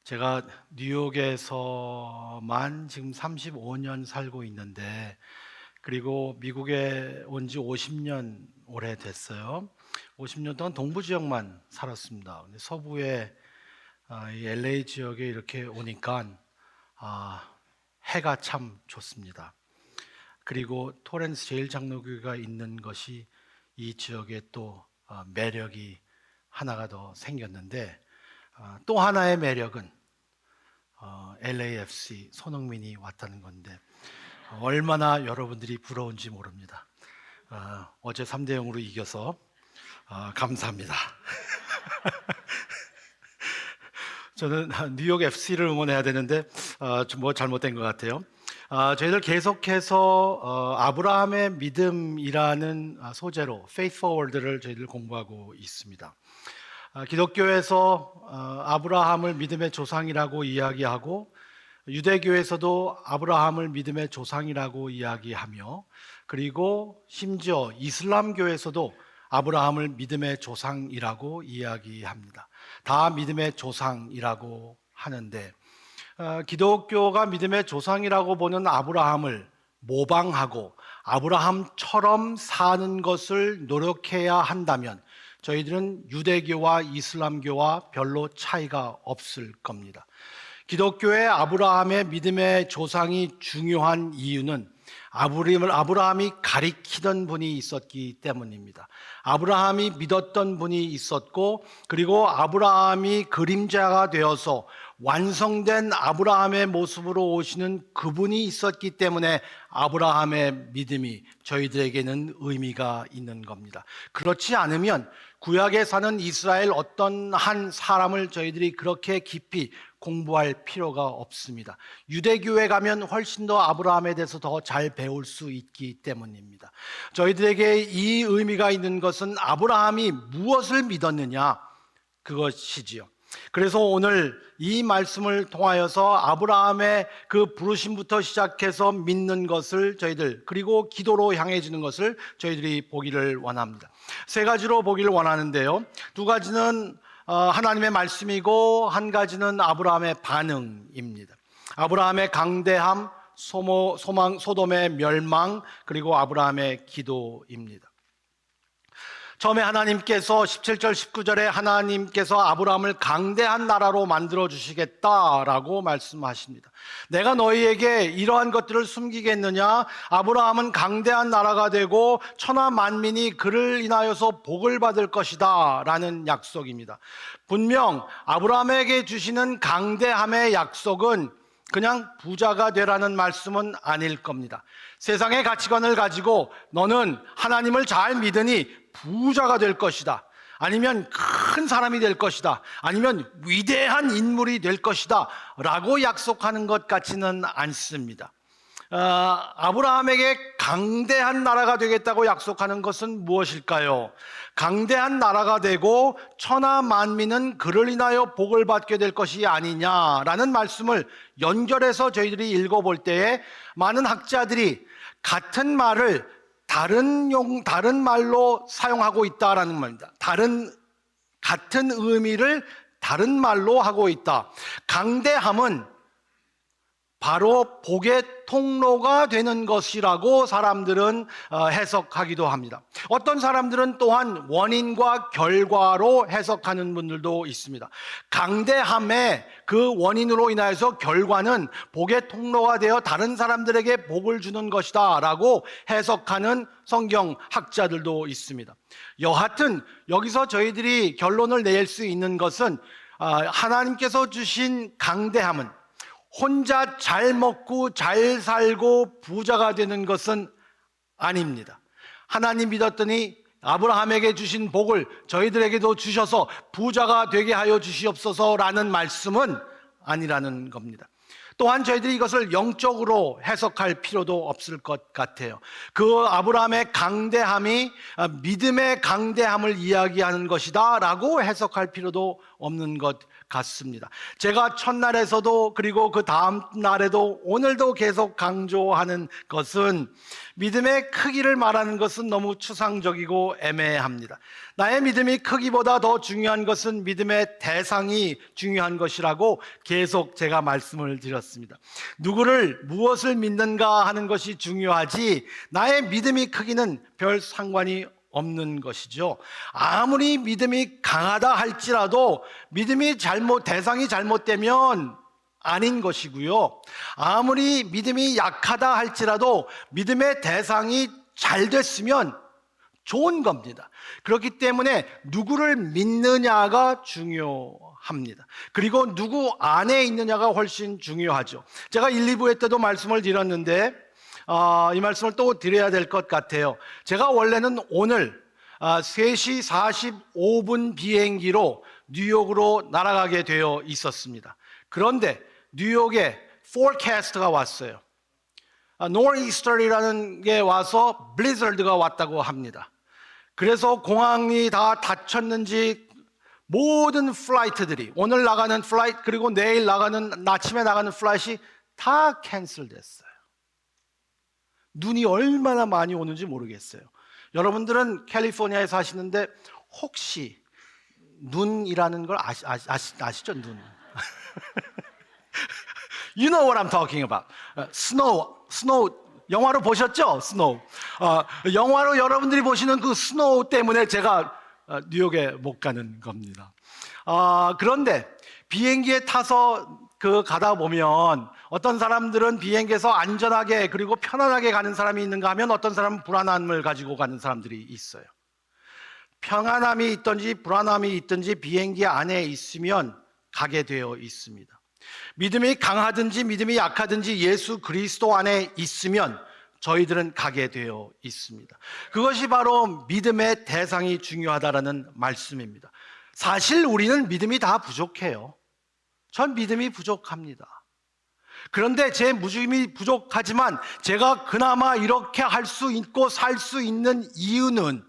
제가 뉴욕에서만 지금 35년 살고 있는데, 그리고 미국에 온 지 50년 오래됐어요. 50년 동안 동부 지역만 살았습니다. 근데 서부의 이 LA 지역에 이렇게 오니까 해가 참 좋습니다. 그리고 토렌스 제일장로교회가 있는 것이 이 지역에 또 매력이 하나가 더 생겼는데, 또 하나의 매력은 LAFC 손흥민이 왔다는 건데, 얼마나 여러분들이 부러운지 모릅니다. 어제 3대 0으로 이겨서 감사합니다. 저는 뉴욕 FC를 응원해야 되는데 좀 뭐 잘못된 것 같아요. 저희들 계속해서 아브라함의 믿음이라는 소재로 Faith Forward를 저희들 공부하고 있습니다. 기독교에서 아브라함을 믿음의 조상이라고 이야기하고, 유대교에서도 아브라함을 믿음의 조상이라고 이야기하며, 그리고 심지어 이슬람교에서도 아브라함을 믿음의 조상이라고 이야기합니다. 다 믿음의 조상이라고 하는데, 기독교가 믿음의 조상이라고 보는 아브라함을 모방하고 아브라함처럼 사는 것을 노력해야 한다면 저희들은 유대교와 이슬람교와 별로 차이가 없을 겁니다. 기독교의 아브라함의 믿음의 조상이 중요한 이유는 아브라함이 가리키던 분이 있었기 때문입니다. 아브라함이 믿었던 분이 있었고, 그리고 아브라함이 그림자가 되어서 완성된 아브라함의 모습으로 오시는 그분이 있었기 때문에 아브라함의 믿음이 저희들에게는 의미가 있는 겁니다. 그렇지 않으면 구약에 사는 이스라엘 어떤 한 사람을 저희들이 그렇게 깊이 공부할 필요가 없습니다. 유대교에 가면 훨씬 더 아브라함에 대해서 더 잘 배울 수 있기 때문입니다. 저희들에게 이 의미가 있는 것은 아브라함이 무엇을 믿었느냐, 그것이지요. 그래서 오늘 이 말씀을 통하여서 아브라함의 그 부르심부터 시작해서 믿는 것을 저희들, 그리고 기도로 향해지는 것을 저희들이 보기를 원합니다. 세 가지로 보기를 원하는데요. 두 가지는 하나님의 말씀이고, 한 가지는 아브라함의 반응입니다. 아브라함의 강대함, 소돔의 멸망, 그리고 아브라함의 기도입니다. 처음에 하나님께서 17절 19절에 하나님께서 아브라함을 강대한 나라로 만들어 주시겠다라고 말씀하십니다. 내가 너희에게 이러한 것들을 숨기겠느냐? 아브라함은 강대한 나라가 되고 천하 만민이 그를 인하여서 복을 받을 것이다 라는 약속입니다. 분명 아브라함에게 주시는 강대함의 약속은 그냥 부자가 되라는 말씀은 아닐 겁니다. 세상의 가치관을 가지고 너는 하나님을 잘 믿으니 부자가 될 것이다, 아니면 큰 사람이 될 것이다, 아니면 위대한 인물이 될 것이다 라고 약속하는 것 같지는 않습니다. 아브라함에게 강대한 나라가 되겠다고 약속하는 것은 무엇일까요? 강대한 나라가 되고 천하 만민은 그를 인하여 복을 받게 될 것이 아니냐라는 말씀을 연결해서 저희들이 읽어볼 때에 많은 학자들이 같은 말을 다른 말로 사용하고 있다라는 말입니다. 같은 의미를 다른 말로 하고 있다. 강대함은 바로 복의 통로가 되는 것이라고 사람들은 해석하기도 합니다. 어떤 사람들은 또한 원인과 결과로 해석하는 분들도 있습니다. 강대함의 그 원인으로 인하여서 결과는 복의 통로가 되어 다른 사람들에게 복을 주는 것이다 라고 해석하는 성경 학자들도 있습니다. 여하튼 여기서 저희들이 결론을 낼 수 있는 것은 하나님께서 주신 강대함은 혼자 잘 먹고 잘 살고 부자가 되는 것은 아닙니다. 하나님 믿었더니 아브라함에게 주신 복을 저희들에게도 주셔서 부자가 되게 하여 주시옵소서라는 말씀은 아니라는 겁니다. 또한 저희들이 이것을 영적으로 해석할 필요도 없을 것 같아요. 그 아브라함의 강대함이 믿음의 강대함을 이야기하는 것이다 라고 해석할 필요도 없는 것 같습니다. 제가 첫날에서도 그리고 그 다음 날에도 오늘도 계속 강조하는 것은 믿음의 크기를 말하는 것은 너무 추상적이고 애매합니다. 나의 믿음이 크기보다 더 중요한 것은 믿음의 대상이 중요한 것이라고 계속 제가 말씀을 드렸습니다. 누구를 무엇을 믿는가 하는 것이 중요하지 나의 믿음이 크기는 별 상관이 없는 것이죠. 아무리 믿음이 강하다 할지라도 믿음이 대상이 잘못되면 아닌 것이고요. 아무리 믿음이 약하다 할지라도 믿음의 대상이 잘 됐으면 좋은 겁니다. 그렇기 때문에 누구를 믿느냐가 중요합니다. 그리고 누구 안에 있느냐가 훨씬 중요하죠. 제가 1, 2부에 때도 말씀을 드렸는데 이 말씀을 또 드려야 될 것 같아요. 제가 원래는 오늘 3시 45분 비행기로 뉴욕으로 날아가게 되어 있었습니다. 그런데 뉴욕에 forecast가 왔어요. nor'easter이라는 게 와서 blizzard가 왔다고 합니다. 그래서 공항이 다 닫혔는지 모든 플라이트들이 오늘 나가는 플라이트 그리고 내일 나가는 아침에 나가는 플라이트이 다 캔슬됐어요. 눈이 얼마나 많이 오는지 모르겠어요. 여러분들은 캘리포니아에 사시는데 혹시 눈이라는 걸 아시죠? 눈. You know what I'm talking about. snow. 영화로 보셨죠? snow. 영화로 여러분들이 보시는 그 snow 때문에 제가 뉴욕에 못 가는 겁니다. 그런데 비행기에 타서 가다 보면 어떤 사람들은 비행기에서 안전하게 그리고 편안하게 가는 사람이 있는가 하면 어떤 사람은 불안함을 가지고 가는 사람들이 있어요. 평안함이 있든지 불안함이 있든지 비행기 안에 있으면 가게 되어 있습니다. 믿음이 강하든지 믿음이 약하든지 예수 그리스도 안에 있으면 저희들은 가게 되어 있습니다. 그것이 바로 믿음의 대상이 중요하다라는 말씀입니다. 사실 우리는 믿음이 다 부족해요. 전 믿음이 부족합니다. 그런데 제 믿음이 부족하지만 제가 그나마 이렇게 할 수 있고 살 수 있는 이유는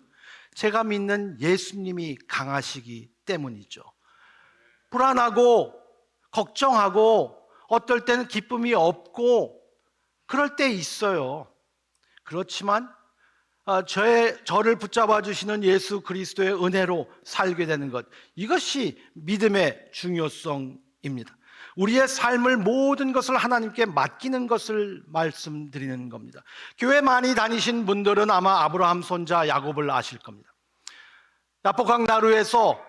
제가 믿는 예수님이 강하시기 때문이죠. 불안하고 걱정하고 어떨 때는 기쁨이 없고 그럴 때 있어요. 그렇지만 저를 붙잡아 주시는 예수 그리스도의 은혜로 살게 되는 것, 이것이 믿음의 중요성입니다. 우리의 삶을 모든 것을 하나님께 맡기는 것을 말씀드리는 겁니다. 교회 많이 다니신 분들은 아마 아브라함 손자 야곱을 아실 겁니다. 야포강 나루에서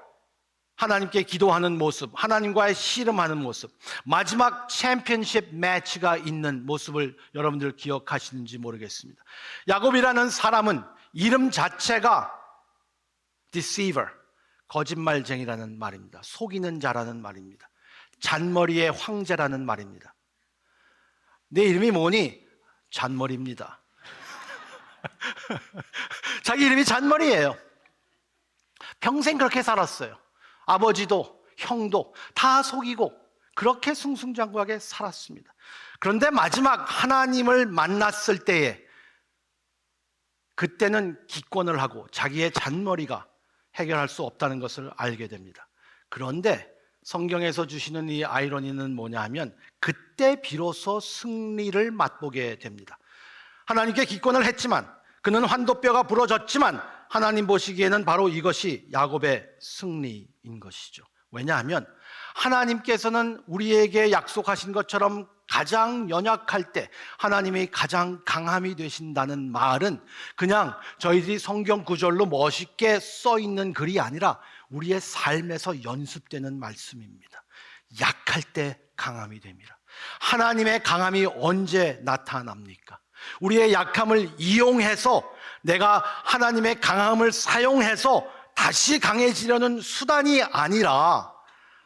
하나님께 기도하는 모습, 하나님과의 씨름하는 모습, 마지막 챔피언십 매치가 있는 모습을 여러분들 기억하시는지 모르겠습니다. 야곱이라는 사람은 이름 자체가 deceiver, 거짓말쟁이라는 말입니다. 속이는 자라는 말입니다. 잔머리의 황제라는 말입니다. 내 이름이 뭐니? 잔머리입니다. 자기 이름이 잔머리예요. 평생 그렇게 살았어요. 아버지도 형도 다 속이고 그렇게 승승장구하게 살았습니다. 그런데 마지막 하나님을 만났을 때에 그때는 기권을 하고 자기의 잔머리가 해결할 수 없다는 것을 알게 됩니다. 그런데 성경에서 주시는 이 아이러니는 뭐냐 하면 그때 비로소 승리를 맛보게 됩니다. 하나님께 기권을 했지만 그는 환도뼈가 부러졌지만 하나님 보시기에는 바로 이것이 야곱의 승리인 것이죠. 왜냐하면 하나님께서는 우리에게 약속하신 것처럼 가장 연약할 때 하나님이 가장 강함이 되신다는 말은 그냥 저희들이 성경 구절로 멋있게 써 있는 글이 아니라 우리의 삶에서 연습되는 말씀입니다. 약할 때 강함이 됩니다. 하나님의 강함이 언제 나타납니까? 우리의 약함을 이용해서 내가 하나님의 강함을 사용해서 다시 강해지려는 수단이 아니라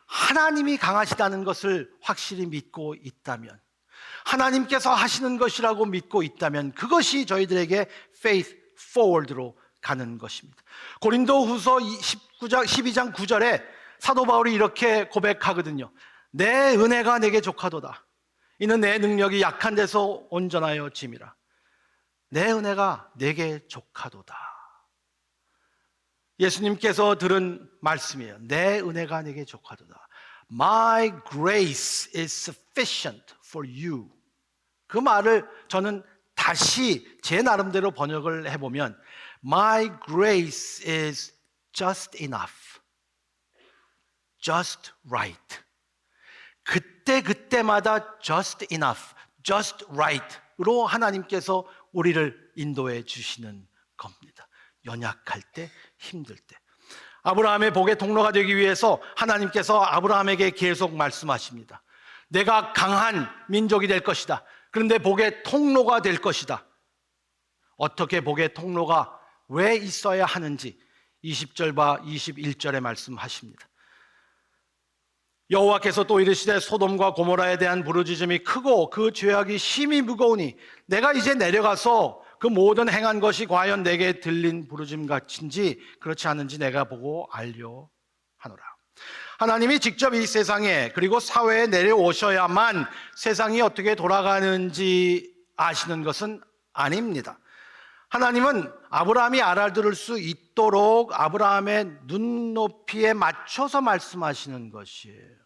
하나님이 강하시다는 것을 확실히 믿고 있다면, 하나님께서 하시는 것이라고 믿고 있다면 그것이 저희들에게 faith forward로 가는 것입니다. 고린도후서 12장 9절에 사도 바울이 이렇게 고백하거든요. 내 은혜가 내게 족하도다. 이는 내 능력이 약한 데서 온전하여 짐이라. 내 은혜가 내게 족하도다. 예수님께서 들은 말씀이에요. 내 은혜가 내게 족하도다. My grace is sufficient for you. 그 말을 저는 다시 제 나름대로 번역을 해보면 My grace is just enough, just right. 그때마다 just enough, just right으로 하나님께서 우리를 인도해 주시는 겁니다. 연약할 때, 힘들 때. 아브라함의 복의 통로가 되기 위해서 하나님께서 아브라함에게 계속 말씀하십니다. 내가 강한 민족이 될 것이다. 그런데 복의 통로가 될 것이다. 어떻게 복의 통로가 왜 있어야 하는지 20절과 21절에 말씀하십니다. 여호와께서 또 이르시되 소돔과 고모라에 대한 부르짖음이 크고 그 죄악이 심히 무거우니 내가 이제 내려가서 그 모든 행한 것이 과연 내게 들린 부르짖음 같은지 그렇지 않은지 내가 보고 알려 하노라. 하나님이 직접 이 세상에 그리고 사회에 내려오셔야만 세상이 어떻게 돌아가는지 아시는 것은 아닙니다. 하나님은 아브라함이 알아들을 수 있도록 아브라함의 눈높이에 맞춰서 말씀하시는 것이에요.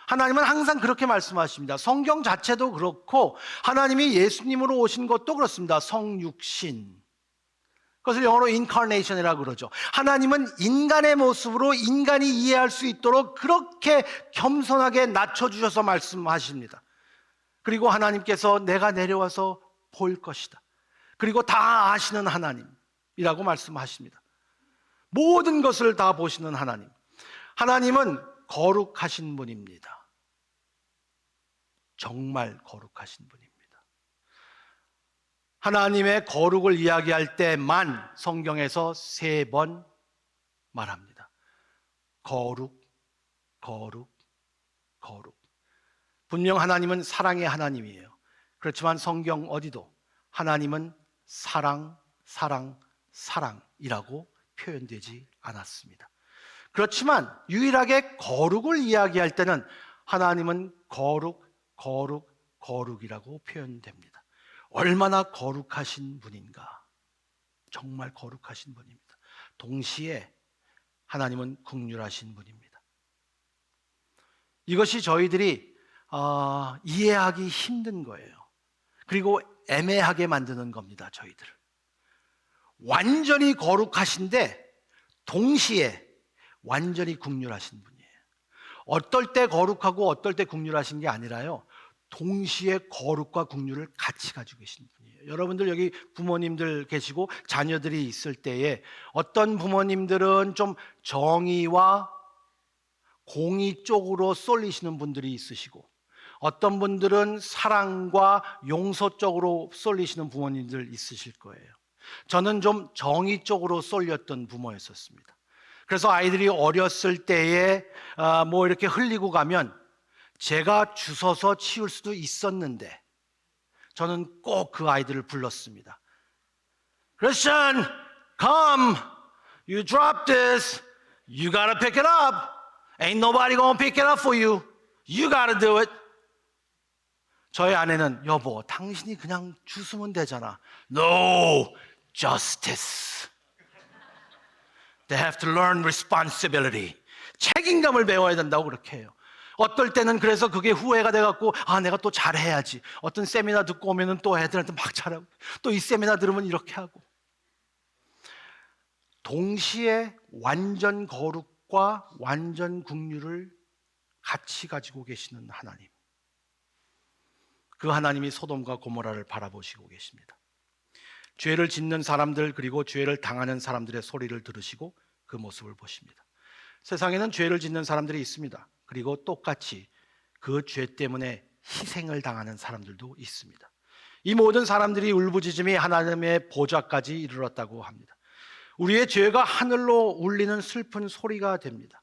하나님은 항상 그렇게 말씀하십니다. 성경 자체도 그렇고 하나님이 예수님으로 오신 것도 그렇습니다. 성육신. 그것을 영어로 incarnation이라고 그러죠. 하나님은 인간의 모습으로 인간이 이해할 수 있도록 그렇게 겸손하게 낮춰주셔서 말씀하십니다. 그리고 하나님께서 내가 내려와서 볼 것이다. 그리고 다 아시는 하나님이라고 말씀하십니다. 모든 것을 다 보시는 하나님. 하나님은 거룩하신 분입니다. 정말 거룩하신 분입니다. 하나님의 거룩을 이야기할 때만 성경에서 3번 말합니다. 거룩, 거룩, 거룩. 분명 하나님은 사랑의 하나님이에요. 그렇지만 성경 어디도 하나님은 사랑, 사랑, 사랑이라고 표현되지 않았습니다. 그렇지만 유일하게 거룩을 이야기할 때는 하나님은 거룩, 거룩, 거룩이라고 표현됩니다. 얼마나 거룩하신 분인가. 정말 거룩하신 분입니다. 동시에 하나님은 긍휼하신 분입니다. 이것이 저희들이 이해하기 힘든 거예요. 그리고 애매하게 만드는 겁니다. 저희들을. 완전히 거룩하신데 동시에 완전히 긍휼하신 분이에요. 어떨 때 거룩하고 어떨 때 긍휼하신 게 아니라요, 동시에 거룩과 긍휼을 같이 가지고 계신 분이에요. 여러분들 여기 부모님들 계시고 자녀들이 있을 때에 어떤 부모님들은 좀 정의와 공의 쪽으로 쏠리시는 분들이 있으시고 어떤 분들은 사랑과 용서 쪽으로 쏠리시는 부모님들 있으실 거예요. 저는 좀 정의 쪽으로 쏠렸던 부모였었습니다. 그래서 아이들이 어렸을 때에 뭐 이렇게 흘리고 가면 제가 주워서 치울 수도 있었는데 저는 꼭 그 아이들을 불렀습니다. Christian, come. You dropped this. You gotta pick it up. Ain't nobody gonna pick it up for you. You gotta do it. 저희 아내는 여보, 당신이 그냥 주우면 되잖아. No, justice. They have to learn responsibility. 책임감을 배워야 된다고 그렇게 해요. 어떨 때는 그래서 그게 후회가 돼갖고 내가 또 잘해야지. 어떤 세미나 듣고 오면은 또 애들한테 막 잘하고 또 이 세미나 들으면 이렇게 하고. 동시에 완전 거룩과 완전 긍휼을 같이 가지고 계시는 하나님. 그 하나님이 소돔과 고모라를 바라보시고 계십니다. 죄를 짓는 사람들 그리고 죄를 당하는 사람들의 소리를 들으시고 그 모습을 보십니다. 세상에는 죄를 짓는 사람들이 있습니다. 그리고 똑같이 그 죄 때문에 희생을 당하는 사람들도 있습니다. 이 모든 사람들이 울부짖음이 하나님의 보좌까지 이르렀다고 합니다. 우리의 죄가 하늘로 울리는 슬픈 소리가 됩니다.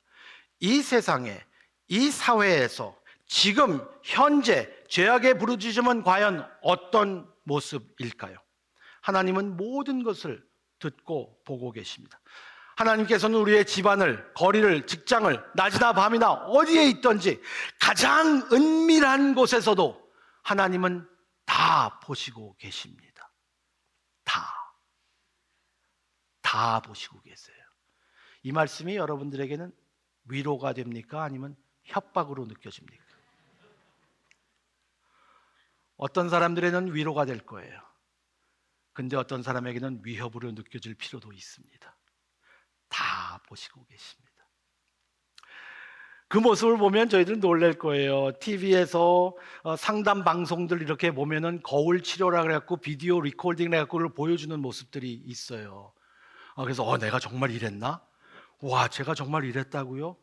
이 세상에, 이 사회에서 지금 현재 죄악의 부르짖음은 과연 어떤 모습일까요? 하나님은 모든 것을 듣고 보고 계십니다. 하나님께서는 우리의 집안을, 거리를, 직장을 낮이나 밤이나 어디에 있든지 가장 은밀한 곳에서도 하나님은 다 보시고 계십니다. 다 보시고 계세요. 이 말씀이 여러분들에게는 위로가 됩니까? 아니면 협박으로 느껴집니까? 어떤 사람들에게는 위로가 될 거예요. 근데 어떤 사람에게는 위협으로 느껴질 필요도 있습니다. 다 보시고 계십니다. 그 모습을 보면 저희들 놀랄 거예요. TV에서 상담 방송들 이렇게 보면은 거울 치료라 그래갖고 비디오 리코딩 해갖고 그걸 보여주는 모습들이 있어요. 그래서 내가 정말 이랬나? 와, 제가 정말 이랬다고요?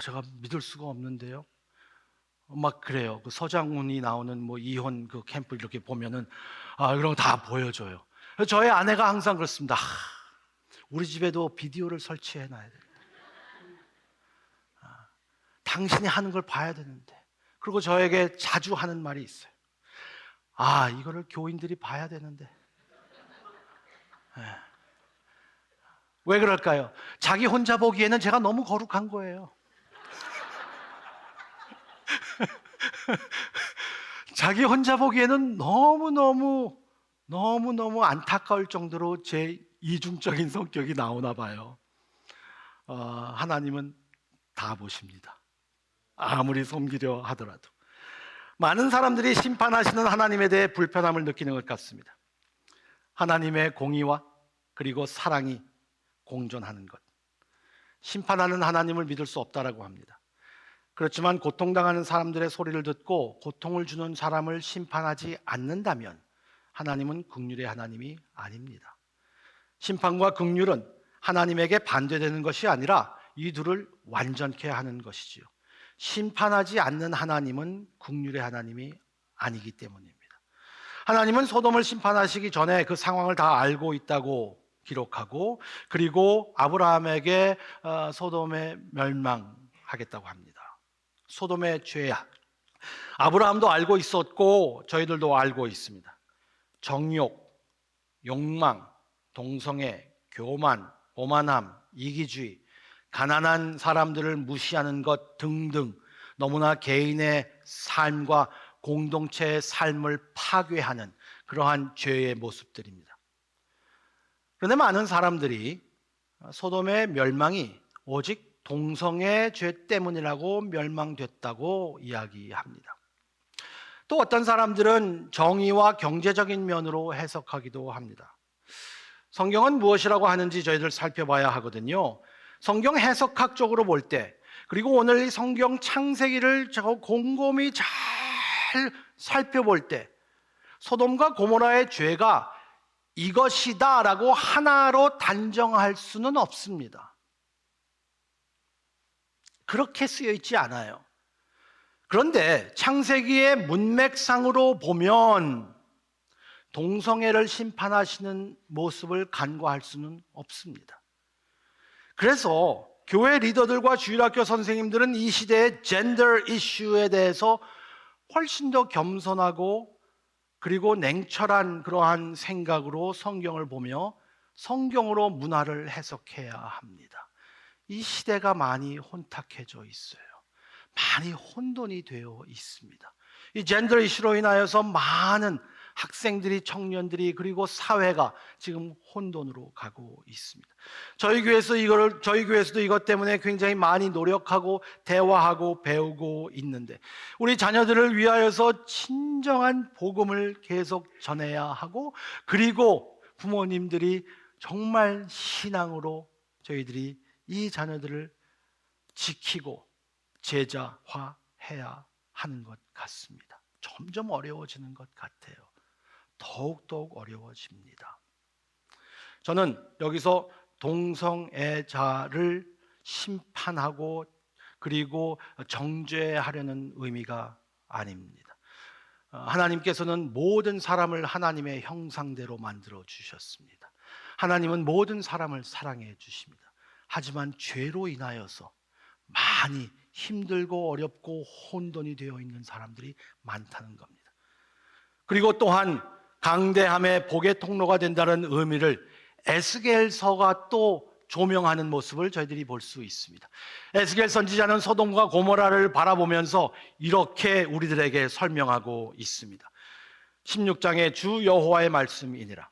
제가 믿을 수가 없는데요. 막 그래요. 그 서장훈이 나오는 뭐 이혼 그 캠프 이렇게 보면은 그런 거 다 보여줘요. 저희 아내가 항상 그렇습니다. 우리 집에도 비디오를 설치해 놔야 돼. 당신이 하는 걸 봐야 되는데. 그리고 저에게 자주 하는 말이 있어요. 이거를 교인들이 봐야 되는데. 왜 그럴까요? 자기 혼자 보기에는 제가 너무 거룩한 거예요. 자기 혼자 보기에는 너무너무 안타까울 정도로 제 이중적인 성격이 나오나 봐요. 하나님은 다 보십니다. 아무리 섬기려 하더라도. 많은 사람들이 심판하시는 하나님에 대해 불편함을 느끼는 것 같습니다. 하나님의 공의와 그리고 사랑이 공존하는 것. 심판하는 하나님을 믿을 수 없다라고 합니다. 그렇지만 고통당하는 사람들의 소리를 듣고 고통을 주는 사람을 심판하지 않는다면 하나님은 긍휼의 하나님이 아닙니다. 심판과 긍휼은 하나님에게 반대되는 것이 아니라 이 둘을 완전케 하는 것이지요. 심판하지 않는 하나님은 긍휼의 하나님이 아니기 때문입니다. 하나님은 소돔을 심판하시기 전에 그 상황을 다 알고 있다고 기록하고, 그리고 아브라함에게 소돔에 멸망하겠다고 합니다. 소돔의 죄악, 아브라함도 알고 있었고 저희들도 알고 있습니다. 정욕, 욕망, 동성애, 교만, 오만함, 이기주의, 가난한 사람들을 무시하는 것 등등 너무나 개인의 삶과 공동체의 삶을 파괴하는 그러한 죄의 모습들입니다. 그런데 많은 사람들이 소돔의 멸망이 오직 동성애 죄 때문이라고 멸망됐다고 이야기합니다. 또 어떤 사람들은 정의와 경제적인 면으로 해석하기도 합니다. 성경은 무엇이라고 하는지 저희들 살펴봐야 하거든요. 성경 해석학적으로 볼 때, 그리고 오늘 이 성경 창세기를 곰곰이 잘 살펴볼 때 소돔과 고모라의 죄가 이것이다라고 하나로 단정할 수는 없습니다. 그렇게 쓰여 있지 않아요. 그런데 창세기의 문맥상으로 보면 동성애를 심판하시는 모습을 간과할 수는 없습니다. 그래서 교회 리더들과 주일학교 선생님들은 이 시대의 젠더 이슈에 대해서 훨씬 더 겸손하고 그리고 냉철한 그러한 생각으로 성경을 보며 성경으로 문화를 해석해야 합니다. 이 시대가 많이 혼탁해져 있어요. 많이 혼돈이 되어 있습니다. 이 젠더 이슈로 인하여서 많은 학생들이, 청년들이, 그리고 사회가 지금 혼돈으로 가고 있습니다. 저희 교회에서도 이것 때문에 굉장히 많이 노력하고 대화하고 배우고 있는데, 우리 자녀들을 위하여서 진정한 복음을 계속 전해야 하고, 그리고 부모님들이 정말 신앙으로 저희들이 이 자녀들을 지키고 제자화해야 하는 것 같습니다. 점점 어려워지는 것 같아요. 더욱더욱 어려워집니다. 저는 여기서 동성애자를 심판하고 그리고 정죄하려는 의미가 아닙니다. 하나님께서는 모든 사람을 하나님의 형상대로 만들어 주셨습니다. 하나님은 모든 사람을 사랑해 주십니다. 하지만 죄로 인하여서 많이 힘들고 어렵고 혼돈이 되어 있는 사람들이 많다는 겁니다. 그리고 또한 강대함의 복의 통로가 된다는 의미를 에스겔서가 또 조명하는 모습을 저희들이 볼 수 있습니다. 에스겔 선지자는 소돔과 고모라를 바라보면서 이렇게 우리들에게 설명하고 있습니다. 16장에 주 여호와의 말씀이니라.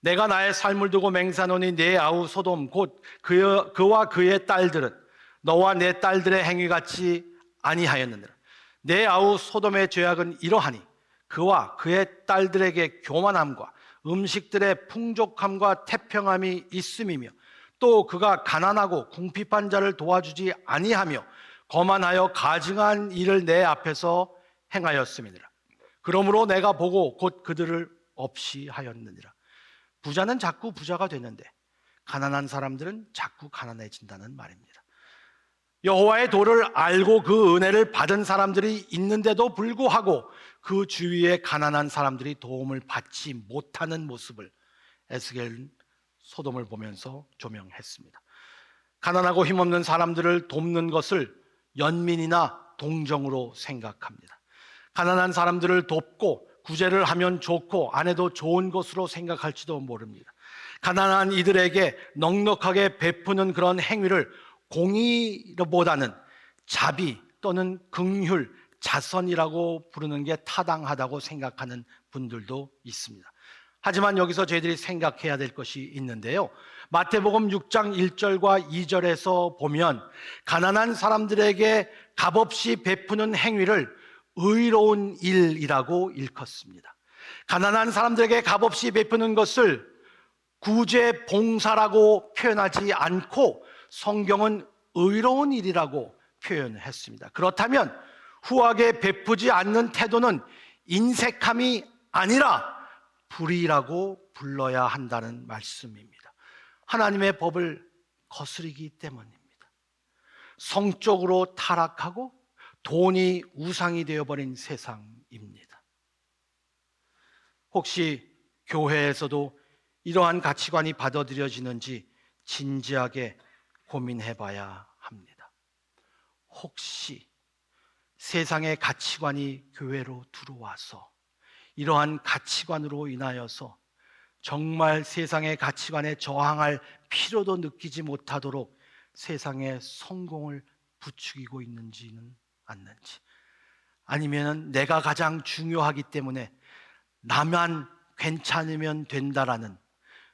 내가 나의 삶을 두고 맹세하노니 내 아우 소돔 곧 그와 그의 딸들은 너와 내 딸들의 행위 같지 아니하였느니라. 내 아우 소돔의 죄악은 이러하니 그와 그의 딸들에게 교만함과 음식들의 풍족함과 태평함이 있음이며 또 그가 가난하고 궁핍한 자를 도와주지 아니하며 거만하여 가증한 일을 내 앞에서 행하였음이니라. 그러므로 내가 보고 곧 그들을 없이 하였느니라. 부자는 자꾸 부자가 되는데 가난한 사람들은 자꾸 가난해진다는 말입니다. 여호와의 도를 알고 그 은혜를 받은 사람들이 있는데도 불구하고 그 주위에 가난한 사람들이 도움을 받지 못하는 모습을 에스겔은 소돔을 보면서 조명했습니다. 가난하고 힘없는 사람들을 돕는 것을 연민이나 동정으로 생각합니다. 가난한 사람들을 돕고 구제를 하면 좋고 안 해도 좋은 것으로 생각할지도 모릅니다. 가난한 이들에게 넉넉하게 베푸는 그런 행위를 공의보다는 자비 또는 긍휼, 자선이라고 부르는 게 타당하다고 생각하는 분들도 있습니다. 하지만 여기서 저희들이 생각해야 될 것이 있는데요. 마태복음 6장 1절과 2절에서 보면 가난한 사람들에게 값없이 베푸는 행위를 의로운 일이라고 일컫습니다. 가난한 사람들에게 값없이 베푸는 것을 구제 봉사라고 표현하지 않고 성경은 의로운 일이라고 표현했습니다. 그렇다면 후하게 베푸지 않는 태도는 인색함이 아니라 불의라고 불러야 한다는 말씀입니다. 하나님의 법을 거스르기 때문입니다. 성적으로 타락하고 돈이 우상이 되어버린 세상입니다. 혹시 교회에서도 이러한 가치관이 받아들여지는지 진지하게 고민해 봐야 합니다. 혹시 세상의 가치관이 교회로 들어와서 이러한 가치관으로 인하여서 정말 세상의 가치관에 저항할 필요도 느끼지 못하도록 세상의 성공을 부추기고 있는지는 않는지, 아니면 내가 가장 중요하기 때문에 나만 괜찮으면 된다라는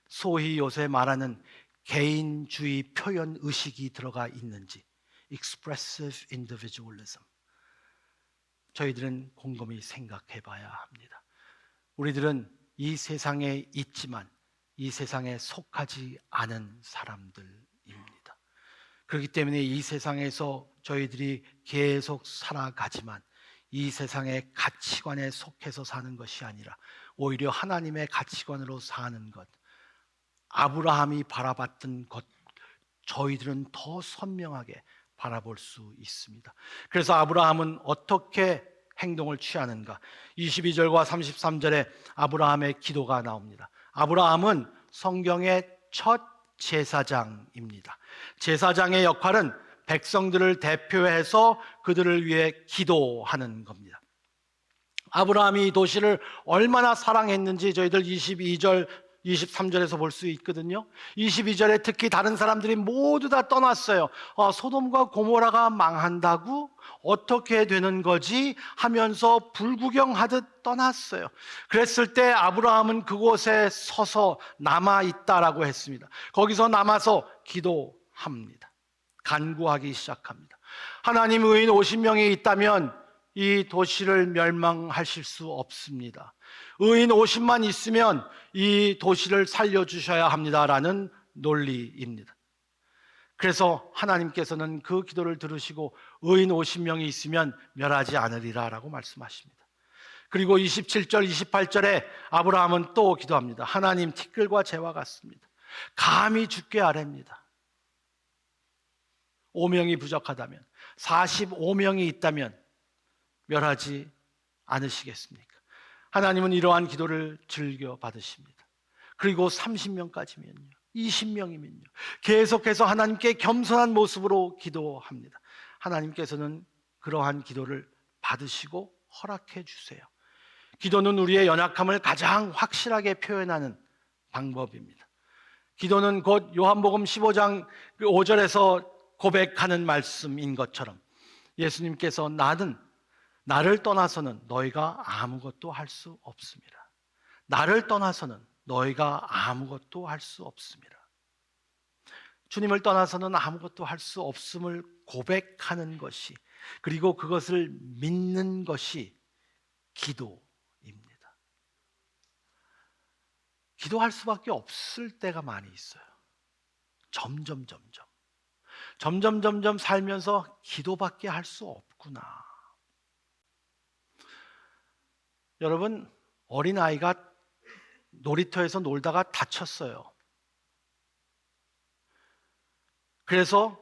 소위 요새 말하는 개인주의 표현 의식이 들어가 있는지, expressive individualism, 저희들은 곰곰이 생각해 봐야 합니다. 우리들은 이 세상에 있지만 이 세상에 속하지 않은 사람들입니다. 그렇기 때문에 이 세상에서 저희들이 계속 살아가지만 이 세상의 가치관에 속해서 사는 것이 아니라 오히려 하나님의 가치관으로 사는 것, 아브라함이 바라봤던 것, 저희들은 더 선명하게 바라볼 수 있습니다. 그래서 아브라함은 어떻게 행동을 취하는가? 22절과 33절에 아브라함의 기도가 나옵니다. 아브라함은 성경의 첫 제사장입니다. 제사장의 역할은 백성들을 대표해서 그들을 위해 기도하는 겁니다. 아브라함이 이 도시를 얼마나 사랑했는지 저희들 22절, 23절에서 볼 수 있거든요. 22절에 특히 다른 사람들이 모두 다 떠났어요. 소돔과 고모라가 망한다고? 어떻게 되는 거지? 하면서 불구경하듯 떠났어요. 그랬을 때 아브라함은 그곳에 서서 남아있다라고 했습니다. 거기서 남아서 기도합니다. 간구하기 시작합니다. 하나님, 의인 50명이 있다면 이 도시를 멸망하실 수 없습니다. 의인 50만 있으면 이 도시를 살려주셔야 합니다라는 논리입니다. 그래서 하나님께서는 그 기도를 들으시고 의인 50명이 있으면 멸하지 않으리라 라고 말씀하십니다. 그리고 27절, 28절에 아브라함은 또 기도합니다. 하나님, 티끌과 재와 같습니다. 감히 주께 아뢰입니다. 5명이 부족하다면, 45명이 있다면 멸하지 않으시겠습니까? 하나님은 이러한 기도를 즐겨 받으십니다. 그리고 30명까지면요, 20명이면요, 계속해서 하나님께 겸손한 모습으로 기도합니다. 하나님께서는 그러한 기도를 받으시고 허락해 주세요. 기도는 우리의 연약함을 가장 확실하게 표현하는 방법입니다. 기도는 곧 요한복음 15장 5절에서 고백하는 말씀인 것처럼 예수님께서 나를 떠나서는 너희가 아무것도 할 수 없습니다. 나를 떠나서는 너희가 아무것도 할 수 없습니다. 주님을 떠나서는 아무것도 할 수 없음을 고백하는 것이, 그리고 그것을 믿는 것이 기도입니다. 기도할 수밖에 없을 때가 많이 있어요. 점점 살면서 기도밖에 할 수 없구나. 여러분, 어린아이가 놀이터에서 놀다가 다쳤어요. 그래서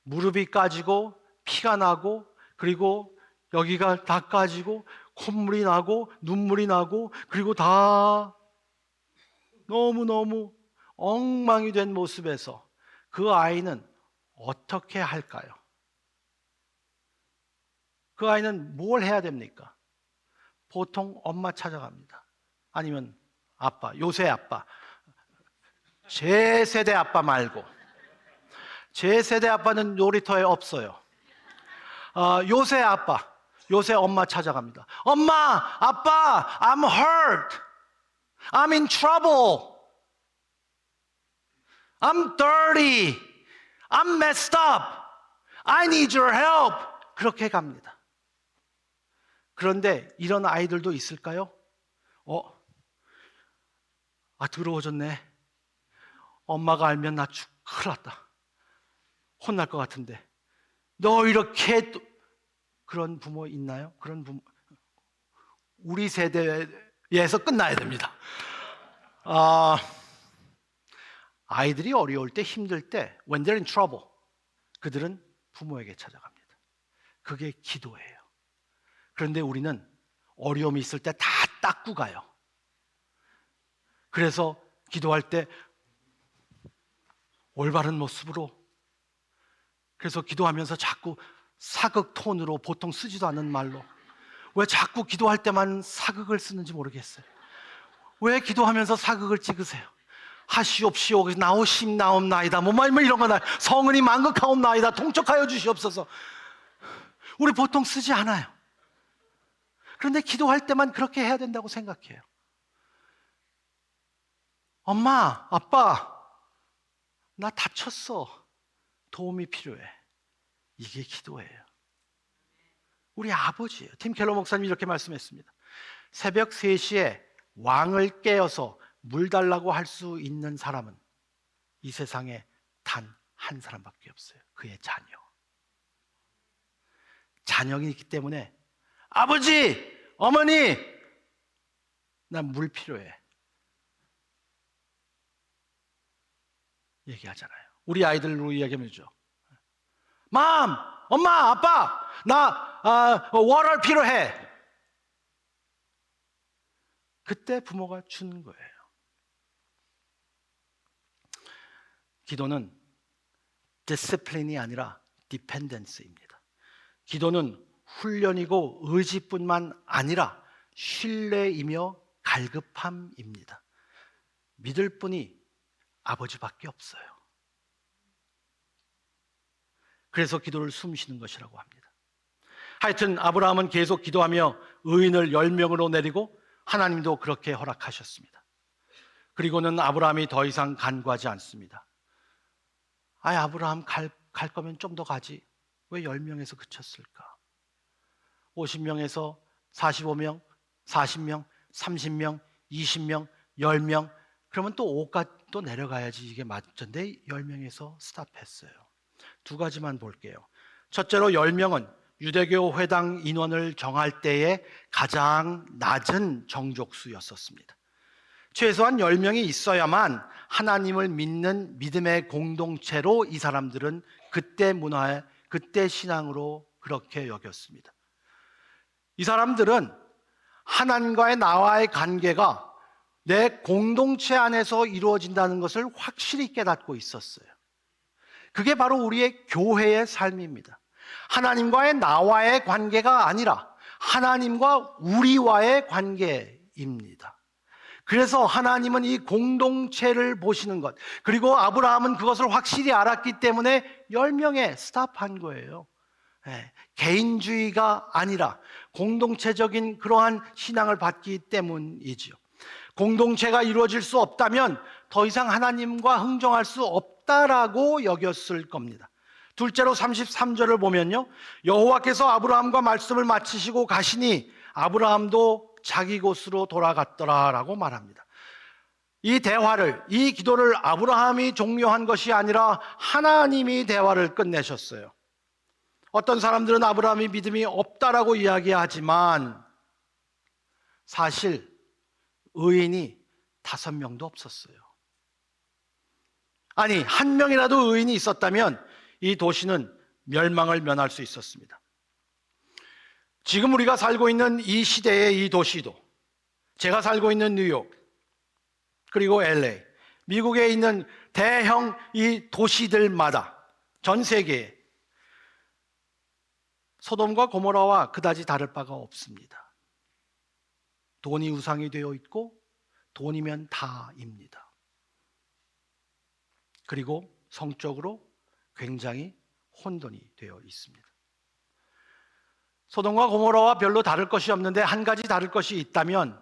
무릎이 까지고 피가 나고, 그리고 여기가 다 까지고 콧물이 나고 눈물이 나고, 그리고 다 너무너무 엉망이 된 모습에서 그 아이는 어떻게 할까요? 그 아이는 뭘 해야 됩니까? 보통 엄마 찾아갑니다. 아니면 아빠, 요새 아빠, 제 세대 아빠 말고, 제 세대 아빠는 놀이터에 없어요. 요새 아빠, 요새 엄마 찾아갑니다. 엄마, 아빠, I'm hurt, I'm in trouble, I'm dirty, I'm messed up, I need your help. 그렇게 갑니다. 그런데 이런 아이들도 있을까요? 더러워졌네. 엄마가 알면 나 큰일 났다. 혼날 것 같은데. 너 이렇게 그런 부모 있나요? 그런 부모, 우리 세대에서 끝나야 됩니다. 아이들이 어려울 때, 힘들 때, when they're in trouble, 그들은 부모에게 찾아갑니다. 그게 기도예요. 그런데 우리는 어려움이 있을 때 다 닦고 가요. 그래서 기도할 때 올바른 모습으로, 그래서 기도하면서 자꾸 사극 톤으로, 보통 쓰지도 않는 말로, 왜 자꾸 기도할 때만 사극을 쓰는지 모르겠어요. 왜 기도하면서 사극을 찍으세요? 하시옵시오, 나옵나이다, 뭐 이런 거, 성은이 만극하옵나이다, 통촉하여 주시옵소서. 우리 보통 쓰지 않아요. 그런데 기도할 때만 그렇게 해야 된다고 생각해요. 엄마, 아빠, 나 다쳤어, 도움이 필요해. 이게 기도예요. 우리 아버지예요. 팀 켈러 목사님이 이렇게 말씀했습니다. 새벽 3시에 왕을 깨어서 물 달라고 할 수 있는 사람은 이 세상에 단 한 사람밖에 없어요. 그의 자녀. 자녀이기 때문에 아버지, 어머니, 난 물 필요해, 얘기하잖아요. 우리 아이들로 이야기하면죠. 맘, 엄마, 아빠, 나 워터 필요해. 그때 부모가 주는 거예요. 기도는 디시플린이 아니라 디펜던스입니다. 기도는 훈련이고 의지뿐만 아니라 신뢰이며 갈급함입니다. 믿을 분이 아버지밖에 없어요. 그래서 기도를 숨쉬는 것이라고 합니다. 하여튼 아브라함은 계속 기도하며 의인을 10명으로 내리고 하나님도 그렇게 허락하셨습니다. 그리고는 아브라함이 더 이상 간구하지 않습니다. 아브라함 갈 거면 좀 더 가지, 왜 10명에서 그쳤을까? 50명에서 45명, 40명, 30명, 20명, 10명, 그러면 또 5까지 또 내려가야지 이게 맞던데 10명에서 스탑했어요. 두 가지만 볼게요. 첫째로 10명은 유대교 회당 인원을 정할 때의 가장 낮은 정족수였었습니다. 최소한 10명이 있어야만 하나님을 믿는 믿음의 공동체로 이 사람들은 그때 문화에, 그때 신앙으로 그렇게 여겼습니다. 이 사람들은 하나님과의 나와의 관계가 내 공동체 안에서 이루어진다는 것을 확실히 깨닫고 있었어요. 그게 바로 우리의 교회의 삶입니다. 하나님과의 나와의 관계가 아니라 하나님과 우리와의 관계입니다. 그래서 하나님은 이 공동체를 보시는 것, 그리고 아브라함은 그것을 확실히 알았기 때문에 10명에 스탑한 거예요. 개인주의가 아니라 공동체적인 그러한 신앙을 받기 때문이지요. 공동체가 이루어질 수 없다면 더 이상 하나님과 흥정할 수 없다라고 여겼을 겁니다. 둘째로 33절을 보면요, 여호와께서 아브라함과 말씀을 마치시고 가시니 아브라함도 자기 곳으로 돌아갔더라라고 말합니다. 이 대화를, 이 기도를 아브라함이 종료한 것이 아니라 하나님이 대화를 끝내셨어요. 어떤 사람들은 아브라함이 믿음이 없다라고 이야기하지만 사실 의인이 5명도 없었어요. 아니, 1명이라도 의인이 있었다면 이 도시는 멸망을 면할 수 있었습니다. 지금 우리가 살고 있는 이 시대의 이 도시도, 제가 살고 있는 뉴욕, 그리고 LA, 미국에 있는 대형 이 도시들마다 전 세계에 소돔과 고모라와 그다지 다를 바가 없습니다. 돈이 우상이 되어 있고 돈이면 다입니다. 그리고 성적으로 굉장히 혼돈이 되어 있습니다. 소돔과 고모라와 별로 다를 것이 없는데 한 가지 다를 것이 있다면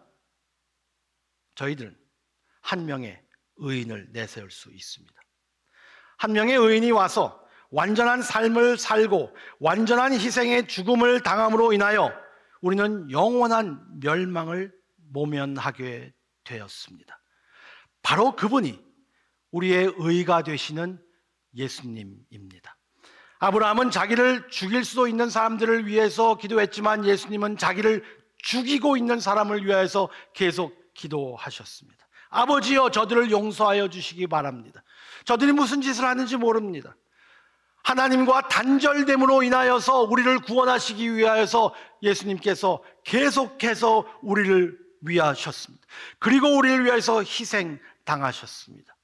저희들은 한 명의 의인을 내세울 수 있습니다. 한 명의 의인이 와서 완전한 삶을 살고 완전한 희생의 죽음을 당함으로 인하여 우리는 영원한 멸망을 모면하게 되었습니다. 바로 그분이 우리의 의가 되시는 예수님입니다. 아브라함은 자기를 죽일 수도 있는 사람들을 위해서 기도했지만 예수님은 자기를 죽이고 있는 사람을 위해서 계속 기도하셨습니다. 아버지여, 저들을 용서하여 주시기 바랍니다. 저들이 무슨 짓을 하는지 모릅니다. 하나님과 단절됨으로 인하여서 우리를 구원하시기 위하여서 예수님께서 계속해서 우리를 위하셨습니다. 그리고 우리를 위해서 희생당하셨습니다.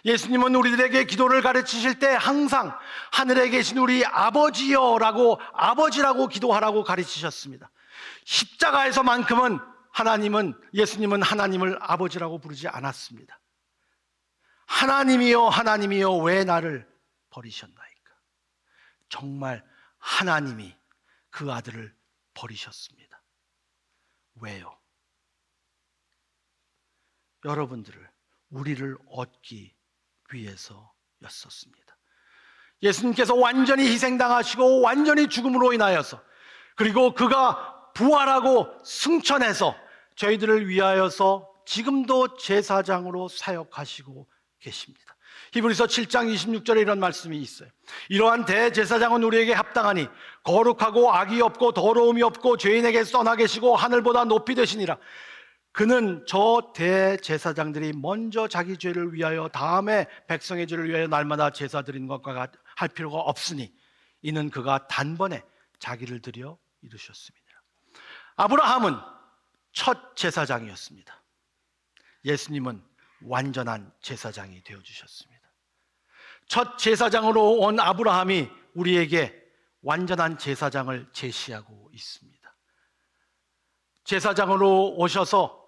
예수님은 우리들에게 기도를 가르치실 때 항상 하늘에 계신 우리 아버지여라고, 아버지라고 기도하라고 가르치셨습니다. 십자가에서만큼은 예수님은 하나님을 아버지라고 부르지 않았습니다. 하나님이여, 하나님이여, 왜 나를 버리셨나이까? 정말 하나님이 그 아들을 버리셨습니다. 왜요? 여러분들을, 우리를 얻기 위해서였었습니다. 예수님께서 완전히 희생당하시고 완전히 죽음으로 인하여서, 그리고 그가 부활하고 승천해서 저희들을 위하여서 지금도 제사장으로 사역하시고 계십니다. 히브리서 7장 26절에 이런 말씀이 있어요. 이러한 대제사장은 우리에게 합당하니 거룩하고 악이 없고 더러움이 없고 죄인에게 떠나 계시고 하늘보다 높이 되시니라. 그는 저 대제사장들이 먼저 자기 죄를 위하여 다음에 백성의 죄를 위하여 날마다 제사 드리는 것과 할 필요가 없으니 이는 그가 단번에 자기를 드려 이루셨습니다. 아브라함은 첫 제사장이었습니다. 예수님은 완전한 제사장이 되어주셨습니다. 첫 제사장으로 온 아브라함이 우리에게 완전한 제사장을 제시하고 있습니다. 제사장으로 오셔서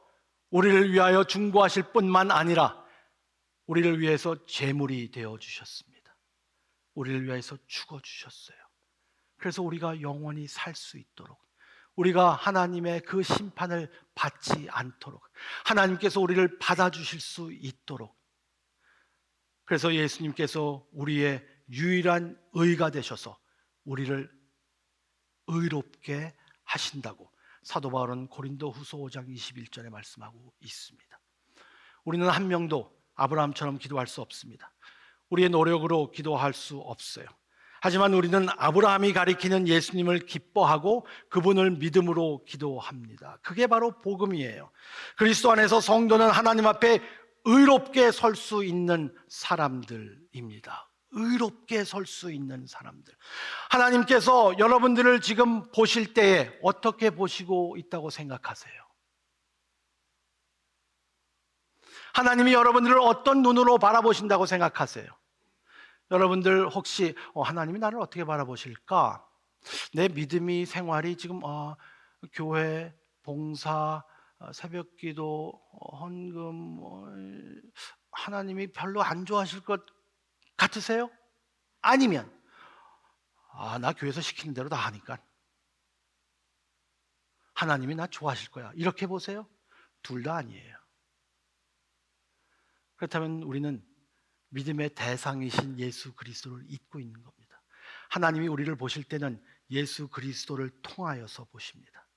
우리를 위하여 중보하실 뿐만 아니라 우리를 위해서 제물이 되어주셨습니다. 우리를 위해서 죽어주셨어요. 그래서 우리가 영원히 살 수 있도록, 우리가 하나님의 그 심판을 받지 않도록, 하나님께서 우리를 받아주실 수 있도록, 그래서 예수님께서 우리의 유일한 의가 되셔서 우리를 의롭게 하신다고 사도 바울은 고린도 후서 5장 21절에 말씀하고 있습니다. 우리는 한 명도 아브라함처럼 기도할 수 없습니다. 우리의 노력으로 기도할 수 없어요. 하지만 우리는 아브라함이 가리키는 예수님을 기뻐하고 그분을 믿음으로 기도합니다. 그게 바로 복음이에요. 그리스도 안에서 성도는 하나님 앞에 의롭게 설 수 있는 사람들입니다. 의롭게 설 수 있는 사람들. 하나님께서 여러분들을 지금 보실 때에 어떻게 보시고 있다고 생각하세요? 하나님이 여러분들을 어떤 눈으로 바라보신다고 생각하세요? 여러분들 혹시 하나님이 나를 어떻게 바라보실까? 내 믿음이 생활이 지금 교회, 봉사, 새벽기도, 헌금, 하나님이 별로 안 좋아하실 것 같으세요? 아니면 나 교회에서 시키는 대로 다 하니까 하나님이 나 좋아하실 거야, 이렇게 보세요? 둘 다 아니에요. 그렇다면 우리는 믿음의 대상이신 예수 그리스도를 잊고 있는 겁니다. 하나님이 우리를 보실 때는 예수 그리스도를 통하여서 보십니다.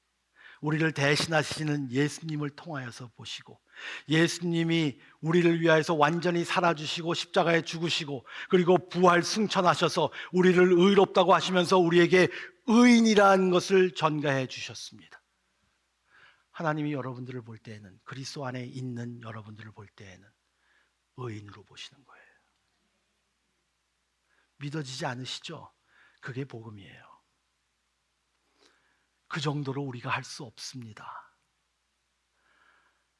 우리를 대신하시는 예수님을 통하여서 보시고, 예수님이 우리를 위하여서 완전히 살아주시고 십자가에 죽으시고 그리고 부활 승천하셔서 우리를 의롭다고 하시면서 우리에게 의인이라는 것을 전가해 주셨습니다. 하나님이 여러분들을 볼 때에는, 그리스도 안에 있는 여러분들을 볼 때에는 의인으로 보시는 거예요. 믿어지지 않으시죠? 그게 복음이에요. 그 정도로 우리가 할 수 없습니다.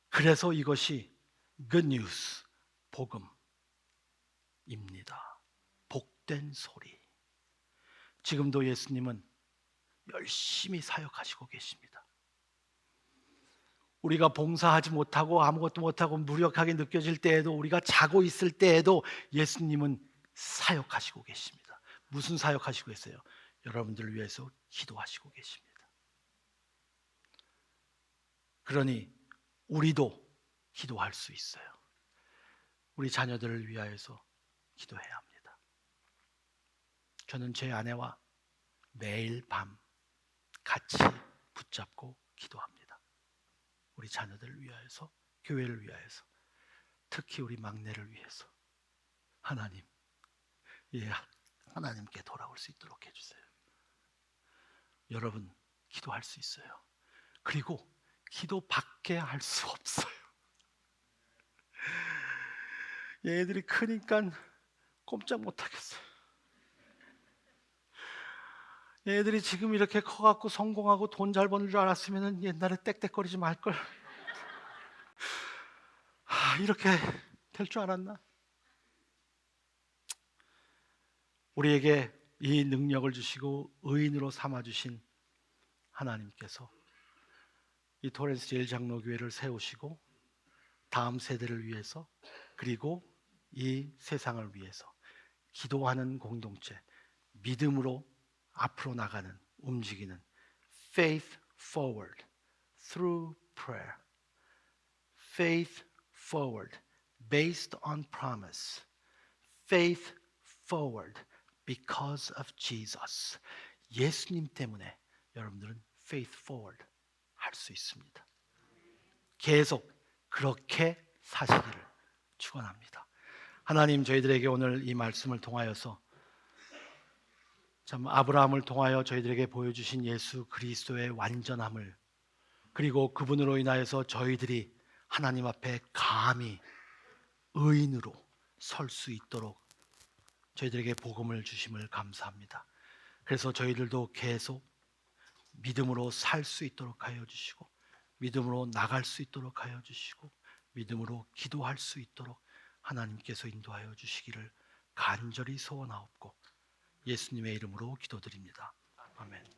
그래서 이것이 good news, 복음입니다. 복된 소리. 지금도 예수님은 열심히 사역하시고 계십니다. 우리가 봉사하지 못하고 아무것도 못하고 무력하게 느껴질 때에도, 우리가 자고 있을 때에도 예수님은 사역하시고 계십니다. 무슨 사역하시고 계세요? 여러분들을 위해서 기도하시고 계십니다. 그러니 우리도 기도할 수 있어요. 우리 자녀들을 위하여서 기도해야 합니다. 저는 제 아내와 매일 밤 같이 붙잡고 기도합니다. 우리 자녀들을 위하여서, 교회를 위하여서, 특히 우리 막내를 위해서. 하나님, 하나님께 돌아올 수 있도록 해주세요. 여러분, 기도할 수 있어요. 그리고 기도밖에 할 수 없어요. 얘들이 크니까 꼼짝 못하겠어요. 얘들이 지금 이렇게 커갖고 성공하고 돈 잘 버는 줄 알았으면 옛날에 땡땡거리지 말걸. 이렇게 될 줄 알았나? 우리에게 이 능력을 주시고 의인으로 삼아주신 하나님께서 이 토렌스 제일장로교회를 세우시고 다음 세대를 위해서, 그리고 이 세상을 위해서 기도하는 공동체, 믿음으로 앞으로 나가는, 움직이는 faith forward through prayer, faith forward based on promise, faith forward because of Jesus. 예수님 때문에 여러분들은 faith forward 할 수 있습니다. 계속 그렇게 사시기를 축원합니다. 하나님, 저희들에게 오늘 이 말씀을 통하여서 참 아브라함을 통하여 저희들에게 보여주신 예수 그리스도의 완전함을, 그리고 그분으로 인하여서 저희들이 하나님 앞에 감히 의인으로 설 수 있도록 저희들에게 복음을 주심을 감사합니다. 그래서 저희들도 계속 믿음으로 살 수 있도록 하여 주시고, 믿음으로 나갈 수 있도록 하여 주시고, 믿음으로 기도할 수 있도록 하나님께서 인도하여 주시기를 간절히 소원하옵고 예수님의 이름으로 기도드립니다. 아멘.